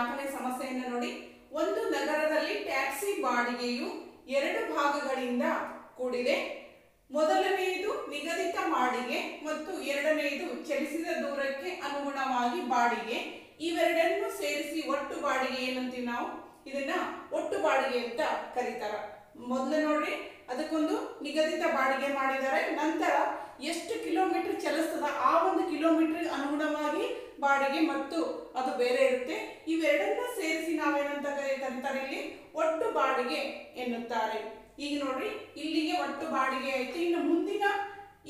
4ನೇ ಸಮಸ್ಯೆಯನ್ನು ನೋಡಿ. ಒಂದು ನಗರದಲ್ಲಿ ಟ್ಯಾಕ್ಸಿ ಬಾಡಿಗೆಯು 2 ಭಾಗಗಳಿಂದ ಕೂಡಿದೆ. ಮೊದಲನೆಯದು ನಿಗದಿತ ಬಾಡಿಗೆ ಮತ್ತು ಎರಡನೆಯದು ಚಲಿಸಿದ ದೂರಕ್ಕೆ ಅನುಗುಣವಾಗಿ ಬಾಡಿಗೆ. ಇವೆರಡನ್ನು ಸೇರಿಸಿ ಒಟ್ಟು ಬಾಡಿಗೆ ಏನಂತೀವಿ ನಾವು, ಇದನ್ನ ಒಟ್ಟು ಬಾಡಿಗೆ ಅಂತ ಕರೀತಾರ. ಮೊದಲು ನೋಡ್ರಿ, ಅದಕ್ಕೊಂದು ನಿಗದಿತ ಬಾಡಿಗೆ ಮಾಡಿದ್ದಾರೆ. ನಂತರ ಎಷ್ಟು ಕಿಲೋಮೀಟರ್ ಚಲಿಸ್ತದ ಆ ಒಂದು ಕಿಲೋಮೀಟರ್ ಅನುಗುಣವಾಗಿ ಬಾಡಿಗೆ ಮತ್ತು ಅದು ಬೇರೆ ಇರುತ್ತೆ. ಇವೆರಡನ್ನ ಸೇರಿಸಿ ನಾವೇನಂತ ಕರೀತಾರೆ, ಇಲ್ಲಿ ಒಟ್ಟು ಬಾಡಿಗೆ ಎನ್ನುತ್ತಾರೆ. ಈಗ ನೋಡ್ರಿ, ಇಲ್ಲಿಗೆ ಒಟ್ಟು ಬಾಡಿಗೆ ಆಯ್ತು. ಇನ್ನು ಮುಂದಿನ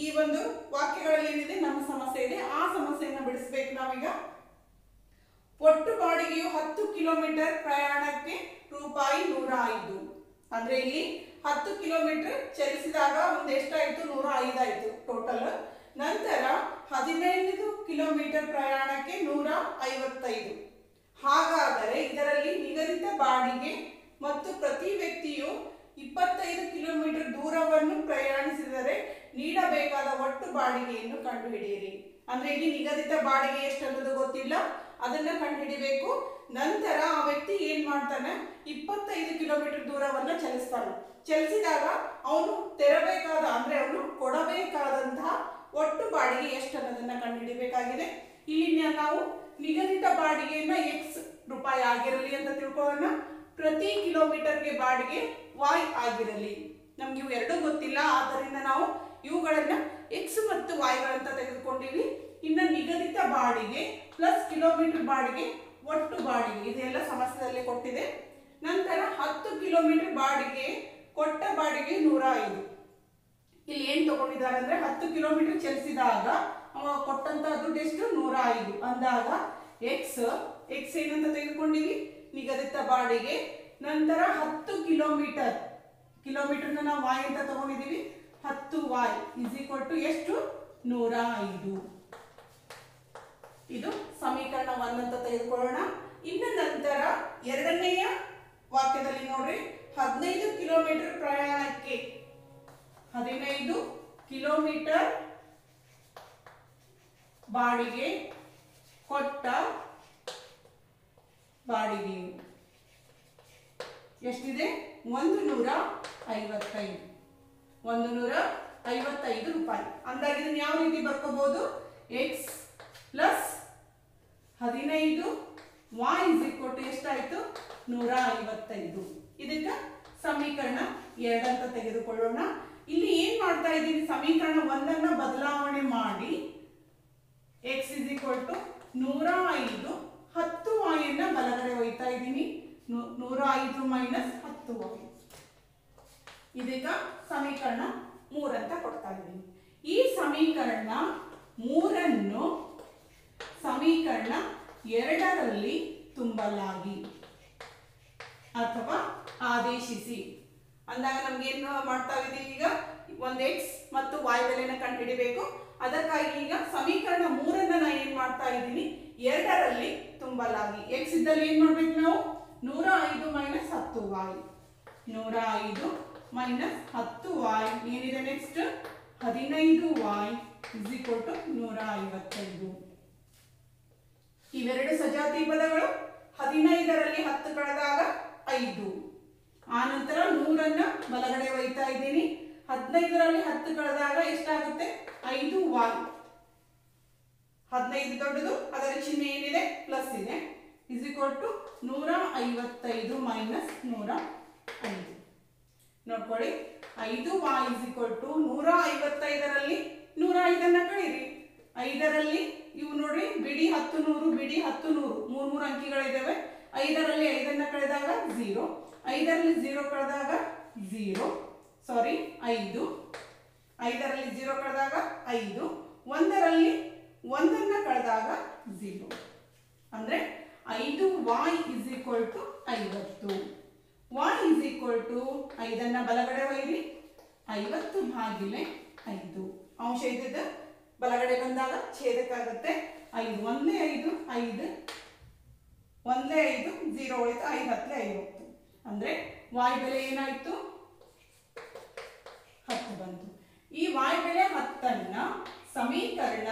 ಈ ಒಂದು ವಾಕ್ಯಗಳಲ್ಲಿ ಏನಿದೆ ನಮ್ಮ ಸಮಸ್ಯೆ ಇದೆ, ಆ ಸಮಸ್ಯೆಯನ್ನು ಬಿಡಿಸ್ಬೇಕು ನಾವೀಗ. ಒಟ್ಟು ಬಾಡಿಗೆಯು 10 ಕಿಲೋಮೀಟರ್ ಪ್ರಯಾಣಕ್ಕೆ ರೂಪಾಯಿ 105. ಅಂದ್ರೆ ಇಲ್ಲಿ 10 ಕಿಲೋಮೀಟರ್ ಚಲಿಸಿದಾಗ ಒಂದು ಎಷ್ಟಾಯ್ತು, 105 ಆಯ್ತು ಟೋಟಲ್. ನಂತರ 15 ಕಿಲೋಮೀಟರ್ ಪ್ರಯಾಣಕ್ಕೆ 155. ಹಾಗಾದರೆ ಇದರಲ್ಲಿ ನಿಗದಿತ ಬಾಡಿಗೆ ಮತ್ತು ಪ್ರತಿ ವ್ಯಕ್ತಿಯು 25 ಕಿಲೋಮೀಟರ್ ದೂರವನ್ನು ಪ್ರಯಾಣಿಸಿದರೆ ನೀಡಬೇಕಾದ ಒಟ್ಟು ಬಾಡಿಗೆಯನ್ನು ಕಂಡುಹಿಡಿಯಿರಿ. ಅಂದ್ರೆ ಇಲ್ಲಿ ನಿಗದಿತ ಬಾಡಿಗೆ ಎಷ್ಟು ಅನ್ನೋದು ಗೊತ್ತಿಲ್ಲ, ಅದನ್ನ ಕಂಡುಹಿಡಿಬೇಕು. ನಂತರ ಆ ವ್ಯಕ್ತಿ ಏನ್ ಮಾಡ್ತಾನೆ, 25 ಕಿಲೋಮೀಟರ್ ದೂರವನ್ನ ಚಲಿಸ್ತಾನೆ. ಚಲಿಸಿದಾಗ ಅವನು ತೆರಬೇಕಾದ ಅಂದ್ರೆ ಅವನು ಕೊಡಬೇಕಾದಂತಹ ಒಟ್ಟು ಬಾಡಿಗೆ ಎಷ್ಟು ಅನ್ನೋದನ್ನ ಕಂಡುಹಿಡಿಬೇಕಾಗಿದೆ. ಇಲ್ಲಿ ನಾವು ನಿಗದಿತ ಬಾಡಿಗೆಯನ್ನ x ರೂಪಾಯಿ ಆಗಿರಲಿ ಅಂತ ತಿಳ್ಕೊಳ್ಳೋಣ. ಪ್ರತಿ ಕಿಲೋಮೀಟರ್ಗೆ ಬಾಡಿಗೆ y ಆಗಿರಲಿ. ನಮ್ಗೆ ಇವು ಎರಡೂ ಗೊತ್ತಿಲ್ಲ, ಆದ್ದರಿಂದ ನಾವು ಇವುಗಳನ್ನ x ಮತ್ತು y ಗಳಂತ ತೆಗೆದುಕೊಂಡಿವಿ. ಇನ್ನು ನಿಗದಿತ ಬಾಡಿಗೆ ಪ್ಲಸ್ ಕಿಲೋಮೀಟರ್ ಬಾಡಿಗೆ ಒಟ್ಟು ಬಾಡಿಗೆ ಇದೆಲ್ಲ ಸಮಸ್ಯೆಯಲ್ಲಿ ಕೊಟ್ಟಿದೆ. ನಂತರ 10 ಕಿಲೋಮೀಟರ್ ಬಾಡಿಗೆ ಕೊಟ್ಟ ಬಾಡಿಗೆ 105. ಇಲ್ಲಿ ಏನ್ ತಗೊಂಡಿದ್ದಾರೆ ಅಂದ್ರೆ 10 ಕಿಲೋಮೀಟರ್ ಚಲಿಸಿದಾಗ ಅವ ಕೊಟ್ಟಂತ ದುಡ್ಡು ಎಷ್ಟು, 105 ಅಂದಾಗ x ಏನಂತ ತೆಗೆದುಕೊಂಡಿವಿ, ನಿಗದಿತ ಬಾಡಿಗೆ. ನಂತರ 10 ಕಿಲೋಮೀಟರ್ನ ನಾವು y ಅಂತ ತಗೊಂಡಿದೀವಿ. 10y ಇಸ್ ಈಕ್ವಲ್ ಟು ಎಷ್ಟು, 105. ಇದು ಸಮೀಕರಣ 1 ಅಂತ ತೆಗೆದುಕೊಳ್ಳೋಣ. ಇನ್ನು ನಂತರ ಎರಡನೆಯ ವಾಕ್ಯದಲ್ಲಿ ನೋಡ್ರಿ, 15 ಕಿಲೋಮೀಟರ್ ಪ್ರಯಾಣಕ್ಕೆ 15 ಕಿಲೋಮೀಟರ್ ಬಾಡಿಗೆ ಕೊಟ್ಟ ಬಾಡಿಗೆ ಎಷ್ಟಿದೆ, 155. 155 ರೂಪಾಯಿ. ಅಂದಾಗ ಇದನ್ನ ಯಾವ ರೀತಿ ಬರ್ಕೋಬಹುದು, x plus 15 y is equal to ಎಷ್ಟಾಯ್ತು, 155. ಇದಕ್ಕ ಸಮೀಕರಣ 2 ಅಂತ ತೆಗೆದುಕೊಳ್ಳೋಣ. ಇಲ್ಲಿ ಏನ್ ಮಾಡ್ತಾ ಇದ್ದೀನಿ, ಸಮೀಕರಣ 1 ಬದಲಾವಣೆ ಮಾಡಿ x is equal to 105 10y ಅನ್ನ ಬಲಗಡೆ ಒಯ್ತಾ ಇದ್ದೀನಿ. 105 ಮೈನಸ್ 10y. ಇದೀಗ ಸಮೀಕರಣ 3 ಅಂತ ಕೊಡ್ತಾ ಇದ್ದೀನಿ. ಈ ಸಮೀಕರಣ 3 ಸಮೀಕರಣ 2ರಲ್ಲಿ ತುಂಬಲಾಗಿ ಅಥವಾ ಆದೇಶಿಸಿ ಅಂದಾಗ ನಮ್ಗೆ ಏನು ಮಾಡ್ತಾ ಇದ್ದೀವಿ, ಈಗ ಒಂದು x ಮತ್ತು y ಬೆಲೆನ ಕಂಡುಹಿಡಿಬೇಕು. ಅದಕ್ಕಾಗಿ ಈಗ ಸಮೀಕರಣ 3 ನಾ ಏನ್ ಮಾಡ್ತಾ ಇದ್ದೀನಿ, 2ರಲ್ಲಿ ತುಂಬಲಾಗಿ. x ಇದ್ದಲ್ಲಿ ಏನ್ ಮಾಡ್ಬೇಕು ನಾವು, 105 ಮೈನಸ್ 10y. 105 ಮೈನಸ್ 10y ಏನಿದೆ next, 15y is equal to 155. ಇವೆರಡು ಸಜಾತಿ ಪದಗಳು. 15ರಲ್ಲಿ 10 ಕಳೆದಾಗ 5. ಆ ನಂತರ 100ನ್ನ ಬಲಗಡೆ ಒಯ್ತಾ ಇದ್ದೀನಿ. 15ರಲ್ಲಿ 10 ಕಳೆದಾಗ ಎಷ್ಟಾಗುತ್ತೆ, 5y. 15 ದೊಡ್ಡದು, ಅದರ ಚಿಹ್ನೆ ಏನಿದೆ, ಪ್ಲಸ್ ಇದೆ. Is equal to 155 minus 105. ನೋಡ್ಕೊಳ್ಳಿ, 5y ಇಸ್ ಈಕ್ವಲ್ ಟು 155ರಲ್ಲಿ 105ಅನ್ನ ಕಳೀರಿ. 5ರಲ್ಲಿ ಇವು ನೋಡ್ರಿ, ಬಿಡಿ 10 100 ಬಿಡಿ 10 100 3 ಅಂಕಿಗಳಿದ್ದಾವೆ. 5ರಲ್ಲಿ 5ಅನ್ನ ಕಳೆದಾಗ 0. 5ರಲ್ಲಿ 0 ಕಳೆದಾಗ 0. ಸಾರಿ 5. 5ರಲ್ಲಿ 0 ಕಳೆದಾಗ 5. 1ರಲ್ಲಿ 1ಅನ್ನ ಕಳೆದಾಗ 0. ಅಂದ್ರೆ 5y is equal to 50. y is equal to 5ಅನ್ನ ಬಲಗಡೆ ಒಯ್ಯಿರಿ. 50 ಭಾಗಿಲೆ 5. ಅಂಶ ಇದ್ದಿದ್ದ ಬಲಗಡೆ ಬಂದಾಗ ಛೇದಕ್ಕಾಗುತ್ತೆ. 5 ಒಂದೇ 5 5 ಒಂದೇ 5 0 ಹೋಯ್ತು. 5 ಹತ್ತಲೆ 50. ಅಂದ್ರೆ y ಬೆಲೆ ಏನಾಯ್ತು, 10 ಬಂತು. ಈ y ಬೆಲೆ 10ಅನ್ನ ಸಮೀಕರಣ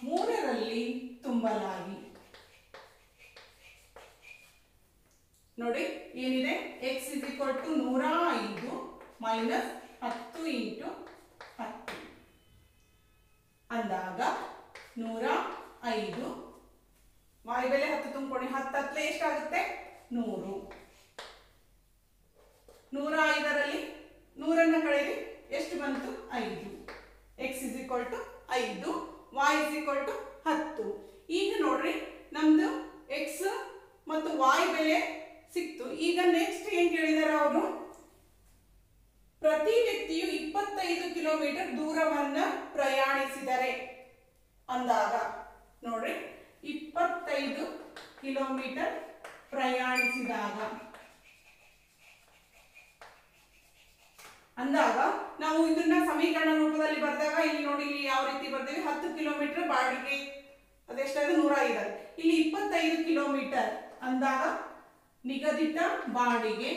3ರಲ್ಲಿ ತುಂಬಲಾಗಿ ನೋಡಿ ಏನಿದೆ x = 105 ಮೈನಸ್ 10 ಇಂಟು 10 ಅಂದಾಗ 105 y ಬೆಲೆ 10 ತುಂಬಿಕೊಳ್ಳಿ 10 ಹತ್ತಲೇ ಎಷ್ಟಾಗುತ್ತೆ 100 105ರಲ್ಲಿ 100ನ್ನ ಕಳೆಯಿರಿ ಎಷ್ಟು ಬಂತು 5 x = 5 y = 10 ಈಗ ನೋಡ್ರಿ ನಮ್ದು x ಮತ್ತು y ಬೆಲೆ ಸಿಕ್ತು ಈಗ ನೆಕ್ಸ್ಟ್ ಏನ್ ಕೇಳಿದಾರೆ ಅವರು ಪ್ರತಿ ವ್ಯಕ್ತಿಯು 25 ಕಿಲೋಮೀಟರ್ ದೂರವನ್ನ ಪ್ರಯಾಣಿಸಿದರೆ ಅಂದಾಗ ನೋಡ್ರಿ 25 ಕಿಲೋಮೀಟರ್ ಪ್ರಯಾಣಿಸಿದಾಗ ಅಂದಾಗ ನಾವು ಇದನ್ನ ಸಮೀಕರಣ ರೂಪದಲ್ಲಿ ಬರೆದಾಗ ಇಲ್ಲಿ ನೋಡಿ ಇಲ್ಲಿ ಯಾವ ರೀತಿ ಬರ್ತೀವಿ 10 ಕಿಲೋಮೀಟರ್ ಬಾಡಿಗೆ ಅದೆಷ್ಟಾದ್ರೆ 105 ಇಲ್ಲಿ 25 ಕಿಲೋಮೀಟರ್ ಅಂದಾಗ ನಿಗದಿತ ಬಾಡಿಗೆ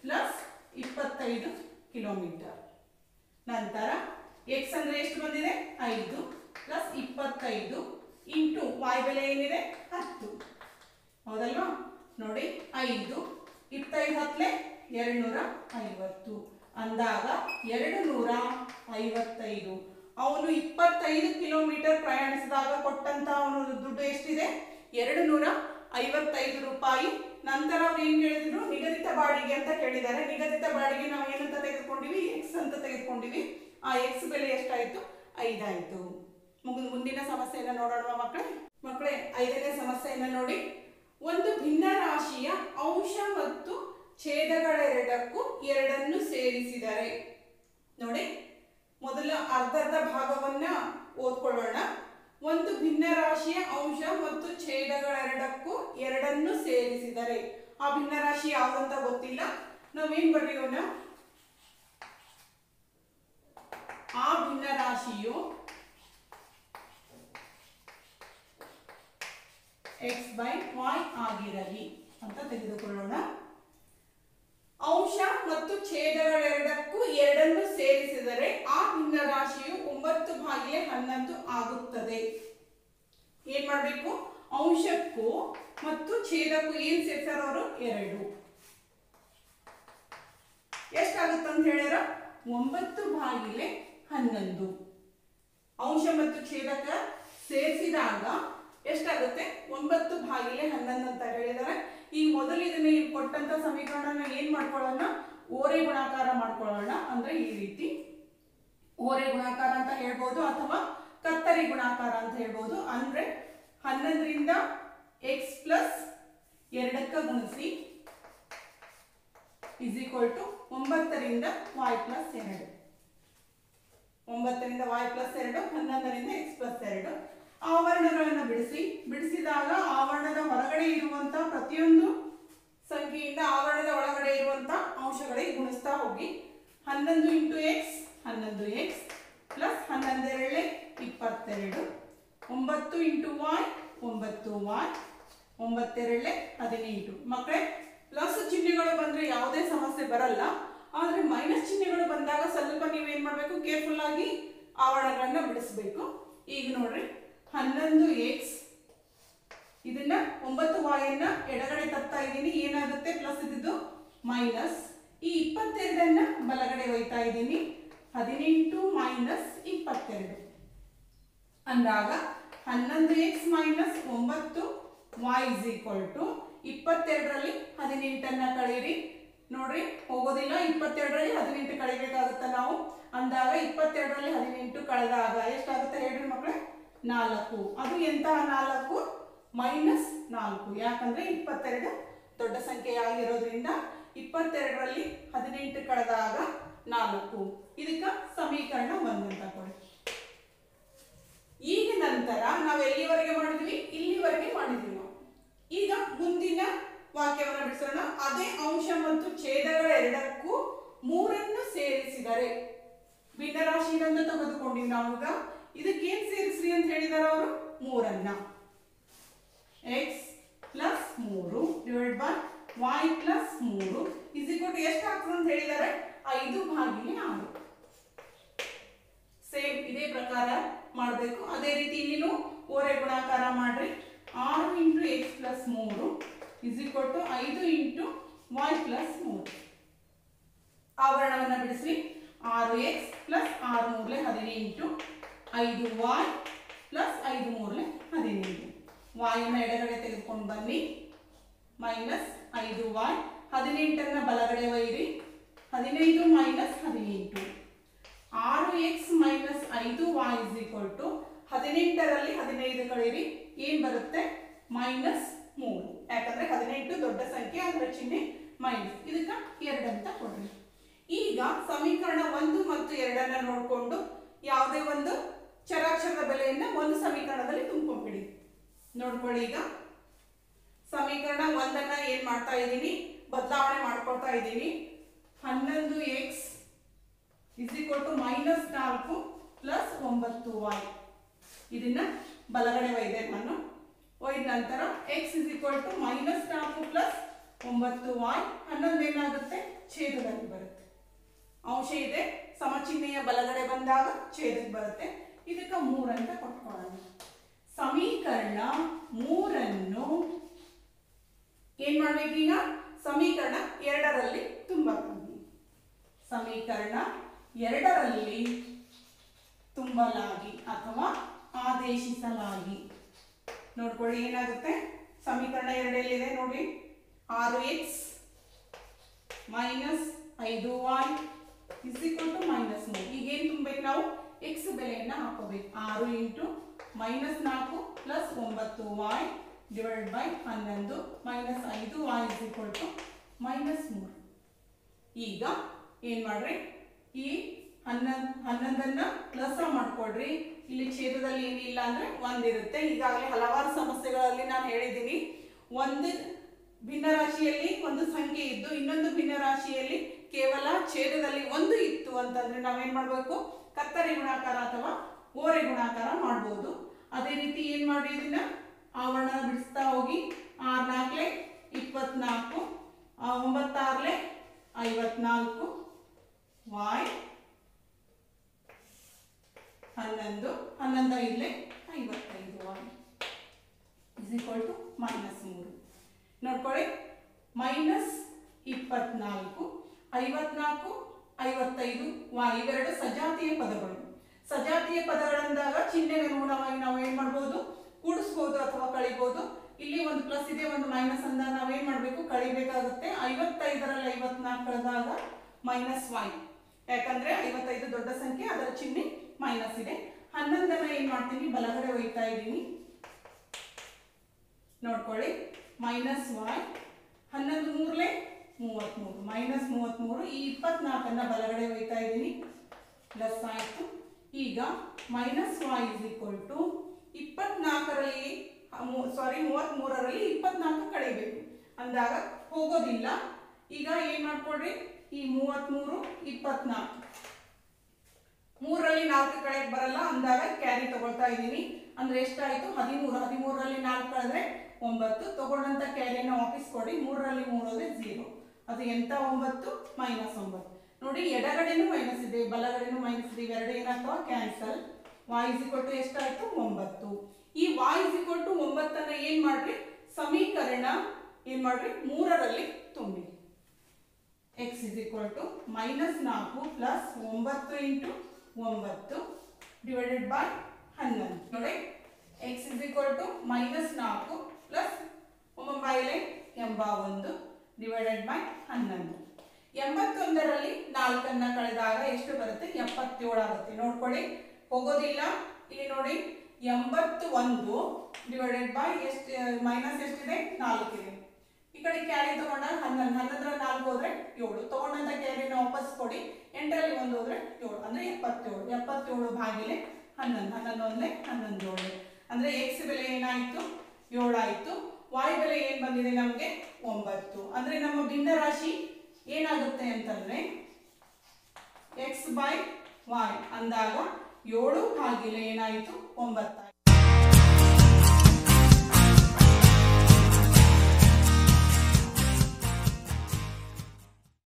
ಪ್ಲಸ್ 25 ಕಿಲೋಮೀಟರ್ ನಂತರ x ಅಂದ್ರೆ ಎಷ್ಟು ಬಂದಿದೆ 5 ಪ್ಲಸ್ 25 ಇಂಟು y ಬೆಲೆ ಏನಿದೆ 10 ಹೌದಲ್ವಾ ನೋಡಿ 5 25 ಹತ್ತಲೇ 250 ಅಂದಾಗ 255 ಅವನು 25 ಕಿಲೋಮೀಟರ್ ಪ್ರಯಾಣಿಸಿದಾಗ ಕೊಟ್ಟಂತ ಅವನು ದುಡ್ಡು ಎಷ್ಟಿದೆ 255 ರೂಪಾಯಿ ನಂತರ ಅವ್ರು ಏನ್ ಕೇಳಿದ್ರು ನಿಗದಿತ ಬಾಡಿಗೆ ಅಂತ ಕೇಳಿದ್ದಾರೆ ನಿಗದಿತ ಬಾಡಿಗೆ ನಾವು ಏನಂತ ತೆಗೆದುಕೊಂಡಿವಿ x ಅಂತ ತೆಗೆದುಕೊಂಡಿವಿ ಆ x ಬೆಲೆ ಎಷ್ಟಾಯ್ತು 5 ಆಯ್ತು ಮುಂದಿನ ಸಮಸ್ಯೆಯನ್ನು ನೋಡೋಣ ಮಕ್ಕಳೇ 5ನೇ ಸಮಸ್ಯೆಯನ್ನು ನೋಡಿ ಒಂದು ಭಿನ್ನ ರಾಶಿಯ ಅಂಶ ಮತ್ತು ಛೇದಗಳೆರಡಕ್ಕೂ ಎರಡನ್ನು ಸೇರಿಸಿದರೆ ನೋಡಿ ಮೊದಲ ಅರ್ಧ ಭಾಗವನ್ನ ಓದ್ಕೊಳ್ಳೋಣ ಒಂದು ಭಿನ್ನ ರಾಶಿಯ ಅಂಶ ಮತ್ತು ಛೇದಗಳೆರಡಕ್ಕೂ ಎರಡನ್ನು ಸೇರಿಸಿದರೆ ಆ ಭಿನ್ನ ರಾಶಿ ಯಾವುದಂತ ಗೊತ್ತಿಲ್ಲ ನಾವೇನ್ ಬರೆಯೋಣ ಆ ಭಿನ್ನ ರಾಶಿಯು x/y ಆಗಿರಲಿ ಅಂತ ತೆಗೆದುಕೊಳ್ಳೋಣ ಅಂಶ ಮತ್ತು ಛೇದಗಳೆರಡಕ್ಕೂ ಎರಡನ್ನು ಸೇರಿಸಿದರೆ ಆ ಭಿನ್ನ ರಾಶಿಯು 9/11 ಆಗುತ್ತದೆ ಏನ್ ಮಾಡಬೇಕು ಅಂಶಕ್ಕೂ ಮತ್ತು ಛೇದಕ್ಕೂ ಏನ್ ಸೇರಿಸಾರ ಅವರು 2 ಎಷ್ಟಾಗುತ್ತೆ ಅಂತ ಹೇಳ್ಯಾರ 9/11 ಅಂಶ ಮತ್ತು ಛೇದಕ ಸೇರಿಸಿದಾಗ ಎಷ್ಟಾಗುತ್ತೆ 9/11 ಅಂತ ಹೇಳಿದ್ದಾರೆ ಈಗ ಮೊದಲು ಇದನ್ನ ಕೊಟ್ಟಂತ ಸಮೀಕರಣ ಏನ್ ಮಾಡ್ಕೊಳ್ಳೋಣ ಓರೆ ಗುಣಾಕಾರ ಮಾಡ್ಕೊಳ್ಳೋಣ ಅಂದ್ರೆ ಈ ರೀತಿ ಓರೆ ಗುಣಾಕಾರ ಅಂತ ಹೇಳ್ಬೋದು ಅಥವಾ ಕತ್ತರಿ ಗುಣಾಕಾರ ಅಂತ ಹೇಳ್ಬೋದು ಅಂದ್ರೆ 11ರಿಂದ x ಪ್ಲಸ್ 2ಕ್ಕೆ ಗುಣಿಸಿ = 9ರಿಂದ y plus 2 9ರಿಂದ y plus 2 11ರಿಂದ x plus 2 ಆವರಣಗಳನ್ನು ಬಿಡಿಸಿದಾಗ ಆವರಣದ ಹೊರಗಡೆ ಇರುವಂತ ಪ್ರತಿಯೊಂದು ಸಂಖ್ಯೆಯಿಂದ ಆವರಣದ ಒಳಗಡೆ ಇರುವಂತ ಅಂಶಗಳಿಗೆ ಗುಣಿಸ್ತಾ ಹೋಗಿ 11 into x 11x plus 11 22 9 into y 9y 9 18 ಮಕ್ಕಳೇ ಪ್ಲಸ್ ಚಿಹ್ನೆಗಳು ಬಂದ್ರೆ ಯಾವುದೇ ಸಮಸ್ಯೆ ಬರಲ್ಲ ಆದ್ರೆ ಮೈನಸ್ ಚಿಹ್ನೆಗಳು ಬಂದಾಗ ಸ್ವಲ್ಪ ನೀವೇನ್ ಮಾಡಬೇಕು ಕೇರ್ಫುಲ್ ಆಗಿ ಆವರಣಗಳನ್ನ ಬಿಡಿಸಬೇಕು ಈಗ ನೋಡ್ರಿ 11x ಇದನ್ನ 9y ಅನ್ನ ಎಡಗಡೆ ತರ್ತಾ ಇದ್ದೀನಿ ಏನಾಗುತ್ತೆ ಪ್ಲಸ್ ಇದ್ದು ಮೈನಸ್ ಈ 22 ಅನ್ನ ಬಲಗಡೆ ಒಯ್ತಾ ಇದ್ದೀನಿ 18 ಮೈನಸ್ 22 ಅಂದಾಗ 11x ಮೈನಸ್ 9y = 22ರಲ್ಲಿ 18 ಅನ್ನ ಕಳೆಯಿರಿ ನೋಡ್ರಿ ಹೋಗೋದಿಲ್ಲ 22ರಲ್ಲಿ 18 ಕಳೆಯಬೇಕಾಗುತ್ತೆ ನಾವು ಅಂದಾಗ 22ರಲ್ಲಿ 18 ಕಳೆದಾಗ ಎಷ್ಟಾಗುತ್ತೆ ಹೇಳ್ರಿ ಮಕ್ಕಳೇ 4 ಅದು ಎಂತಹ 4 -4 ಯಾಕಂದ್ರೆ 22 ದೊಡ್ಡ ಸಂಖ್ಯೆ ಆಗಿರೋದ್ರಿಂದ 22ರಲ್ಲಿ 18 ಕಳೆದಾಗ 4 ಇದಕ್ಕೆ ಸಮೀಕರಣ 1 ಅಂತ ಕೊಡಿ ಈಗ ನಂತರ ನಾವು ಎಲ್ಲಿವರೆಗೆ ಮಾಡಿದ್ವಿ ಇಲ್ಲಿವರೆಗೆ ಮಾಡಿದ್ವಿ ನಾವು ಈಗ ಮುಂದಿನ ವಾಕ್ಯವನ್ನು ಬಿಡಿಸೋಣ ಅದೇ ಅಂಶ ಮತ್ತು ಛೇದಗಳೆರಡಕ್ಕೂ 3 ಸೇರಿಸಿದರೆ ಭಿನ್ನರಾಶಿಯನ್ನು ತೆಗೆದುಕೊಂಡಿವಿ ನಾವೀಗ ಇದಕ್ಕೆ ಏನು ಸೇರಿಸ್ರಿ ಅಂತ ಹೇಳಿದಾರೆ ಅವರು 3 x plus 3 divide by y plus 3 ಎಷ್ಟು ಆಗ್ತದೆ ಅಂತ ಹೇಳಿದಾರೆ 5/6 ಸೇಮ್ ಇದೇ ಪ್ರಕಾರ ಮಾಡಬೇಕು ಅದೇ ರೀತಿ ಇಲ್ಲಿನೂ ಓರೆ ಗುಣಾಕಾರ ಮಾಡ್ರಿ 6 into x plus 3 5 into y plus 3. ಆವರಣವನ್ನು ಬಿಡಿಸಿ 6x plus 6 3 18, 5y plus 5 3 18. y ಅನ್ನು ಎಡಗಡೆ ತೆಗೆದುಕೊಂಡು ಬನ್ನಿ, ಮೈನಸ್ 5y, 18 ಬಲಗಡೆ ಒಯ್ಯಿರಿ, 15 minus 18. 6x minus 5y is equal to 18ರಲ್ಲಿ 15 ಕಳೆಯಿರಿ, ಏನು ಬರುತ್ತೆ ಮೈನಸ್ 3. ಯಾಕಂದ್ರೆ 18 ದೊಡ್ಡ ಸಂಖ್ಯೆ, ಅದರ ಚಿಹ್ನೆ ಮೈನಸ್, ಇದಕ್ಕೆ 2 ಅಂತ ಕೊಡ್ರಿ. ಈಗ ಸಮೀಕರಣ 1 ಮತ್ತು 2 ನೋಡಿಕೊಂಡು ಯಾವುದೇ ಒಂದು ಚರಾಕ್ಷರದ ಬೆಲೆಯನ್ನು ಒಂದು ಸಮೀಕರಣದಲ್ಲಿ ತುಂಬಿಕೊಂಡ್ಬಿಡಿ. ನೋಡ್ಕೊಳ್ಳಿ, ಈಗ ಸಮೀಕರಣ 1 ಏನ್ ಮಾಡ್ತಾ ಇದ್ದೀನಿ, ಬದಲಾವಣೆ ಮಾಡ್ಕೊಳ್ತಾ ಇದ್ದೀನಿ. 11x is equal to minus 4 plus 9y. ಇದನ್ನ ಬಲಗಡೆ ಒಯ್ದೆ ನಾನು. ಒಯ್ದ ನಂತರ x is equal to minus 4 plus 9y. 11 ಏನಾಗುತ್ತೆ, ಛೇದದಲ್ಲಿ ಬರುತ್ತೆ. ಅಂಶ ಇದೆ, ಸಮಚಿಹ್ನೆಯ ಬಲಗಡೆ ಬಂದಾಗ ಛೇದಕ್ಕೆ ಬರುತ್ತೆ. ಇದಕ್ಕೆ 3 ಅಂತ ಕೊಟ್ಕೊಳ್ಳೋಣ. ಸಮೀಕರಣ 3 ಏನ್ ಮಾಡ್ಬೇಕೀಗ, ಸಮೀಕರಣ 2ರಲ್ಲಿ ತುಂಬಲಾಗಿ. ಸಮೀಕರಣ 2ರಲ್ಲಿ ತುಂಬಲಾಗಿ ಅಥವಾ ಆದೇಶಿಸಲಾಗಿ. ನೋಡ್ಕೊಳ್ಳಿ ಏನಾಗುತ್ತೆ, ಸಮೀಕರಣ 2 ಎಲ್ಲಿದೆ ನೋಡಿ, 6x minus 5y is equal to minus 3. ಈಗ ಏನು ತುಂಬಬೇಕು ನಾವು, x ಬೆಲೆಯನ್ನು ಹಾಕೋಬೇಕು. 6 into minus 4 plus 9y divide by 11 minus 5y is equal to minus 3. ಈಗ ಏನು ಮಾಡ್ರಿ, ಈ 11 ಪ್ಲಸ್ ಮಾಡ್ಕೊಡ್ರಿ. ಇಲ್ಲಿ ಛೇದದಲ್ಲಿ ಏನಿಲ್ಲ ಅಂದ್ರೆ 1 ಇರುತ್ತೆ. ಈಗಾಗಲೇ ಹಲವಾರು ಸಮಸ್ಯೆಗಳಲ್ಲಿ ನಾನು ಹೇಳಿದ್ದೀನಿ, ಒಂದು ಭಿನ್ನರಾಶಿಯಲ್ಲಿ ಒಂದು ಸಂಖ್ಯೆ ಇದ್ದು ಇನ್ನೊಂದು ಭಿನ್ನರಾಶಿಯಲ್ಲಿ ಕೇವಲ ಛೇದದಲ್ಲಿ 1 ಇತ್ತು ಅಂತಂದ್ರೆ ನಾವೇನ್ ಮಾಡಬೇಕು, ಕತ್ತರಿ ಗುಣಾಕಾರ ಅಥವಾ ಓರೆ ಗುಣಾಕಾರ ಮಾಡಬಹುದು. ಅದೇ ರೀತಿ ಏನ್ ಮಾಡಿ, ಇದನ್ನ ಆವರಣ ಬಿಡಿಸ್ತಾ ಹೋಗಿ. 6 4 24, 9 6 54, y 11 11 5 55y is equal to minus 3. ನೋಡ್ಕೊಳ್ಳಿ, ಮೈನಸ್ 24, 54, 55 y ಇವೆರಡು ಸಜಾತಿಯ ಪದಗಳು. ಸಜಾತಿಯ ಪದಗಳಂದಾಗ ಚಿಹ್ನೆಗೆ ಅನುಗುಣವಾಗಿ ನಾವು ಏನ್ ಮಾಡಬಹುದು, ಕೂಡಿಸಬಹುದು ಅಥವಾ ಕಳಿಬಹುದು. ಇಲ್ಲಿ ಒಂದು ಪ್ಲಸ್ ಇದೆ, ಒಂದು ಮೈನಸ್ ಅಂದಾಗ ನಾವೇನ್ ಮಾಡಬೇಕು, ಕಳಿಬೇಕಾಗುತ್ತೆ. 55ರಲ್ಲಿ 54 ಕಳೆದಾಗ ಮೈನಸ್ y, ಯಾಕಂದ್ರೆ 55 ದೊಡ್ಡ ಸಂಖ್ಯೆ, ಅದರ ಚಿಹ್ನೆ ಮೈನಸ್ ಇದೆ. 11 ಏನ್ ಮಾಡ್ತೀನಿ, ಬಲಗಡೆ ಒಯ್ತಾ ಇದ್ದೀನಿ. ನೋಡ್ಕೊಳ್ಳಿ, ಮೈನಸ್ y, 11 3 33 ಮೈನಸ್ 33. ಈ 24 ಬಲಗಡೆ ಒಯ್ತಾ ಇದ್ದೀನಿ, ಪ್ಲಸ್ ಆಯ್ತು. ಈಗ minus y is equal to 23ರಲ್ಲಿ 24 ಕಳಿಬೇಕು ಅಂದಾಗ ಹೋಗೋದಿಲ್ಲ. ಈಗ ಏನ್ ಮಾಡ್ಕೊಡ್ರಿ, ಈ 33 24 3ರಲ್ಲಿ 4 ಕಳೆಯಕ್ಕೆ ಬರಲ್ಲ ಅಂದಾಗ ಕ್ಯಾರಿ ತಗೊಳ್ತಾ ಇದ್ದೀನಿ. ಅಂದ್ರೆ ಎಷ್ಟಾಯ್ತು, 13. 13ರಲ್ಲಿ 4 ಕಳೆದ್ರೆ 9. ತಗೊಂಡಂತ ಕ್ಯಾರಿನ ವಾಪಸ್ ಕೊಡಿ. 3ರಲ್ಲಿ 3 ಹೋದ್ರೆ 0. ಅದು ಎಂತ 9, ಮೈನಸ್ 9. ನೋಡಿ, ಎಡಗಡೆನೂ ಮೈನಸ್ ಇದೆ, ಬಲಗಡೆನೂ ಮೈನಸ್ ಇದೆ, ಇವೆರಡು ಏನಾಗ್ತಾವ, cancel. y is equal to ಎಷ್ಟಾಯ್ತು, 9. ಈ y ಇಸ್ ಈಕ್ವಲ್ ಟು 9 ಏನ್ ಮಾಡ್ರಿ, ಸಮೀಕರಣ ಏನ್ ಮಾಡ್ರಿ, 3ರಲ್ಲಿ ತುಂಬಿ. x is equal to minus 4 plus 9 into 9 divided by 11. ನೋಡಿ, x is equal to minus 4 plus 9 81 divided by 11. 81ರಲ್ಲಿ 4 ಕಳೆದಾಗ ಎಷ್ಟು ಬರುತ್ತೆ, 77 ಆಗುತ್ತೆ. ನೋಡ್ಕೊಳ್ಳಿ, ಹೋಗೋದಿಲ್ಲ. ಇಲ್ಲಿ ನೋಡಿ, 81 ಡಿವೈಡೆಡ್ ಬೈ ಎಷ್ಟು, ಮೈನಸ್ ಎಷ್ಟಿದೆ, 4 ಇದೆ. ಈ ಕಡೆ ಕ್ಯಾರಿ ತಗೊಂಡಾಗ 11, 11ರಲ್ಲಿ 4 ಹೋದ್ರೆ 7. ತಗೊಂಡಂತ ಕ್ಯಾರಿನ ವಾಪಸ್ ಕೊಡಿ. 8ರಲ್ಲಿ 1 ಹೋದ್ರೆ 7, ಅಂದ್ರೆ 77. 77 ಭಾಗಿಲೆ 11, 11 11 7 ಅಂದ್ರೆ x ಬೆಲೆ ಏನಾಯ್ತು, 7 ಆಯ್ತು. y ಬೆಲೆ ಏನ್ ಬಂದಿದೆ ನಮಗೆ, 9. ಅಂದ್ರೆ ನಮ್ಮ ಭಿನ್ನ ರಾಶಿ ಏನಾಗುತ್ತೆ ಅಂತಂದ್ರೆ x ಬೈ y ಅಂದಾಗ 7 ಭಾಗಿಲೆ ಏನಾಯ್ತು, 9.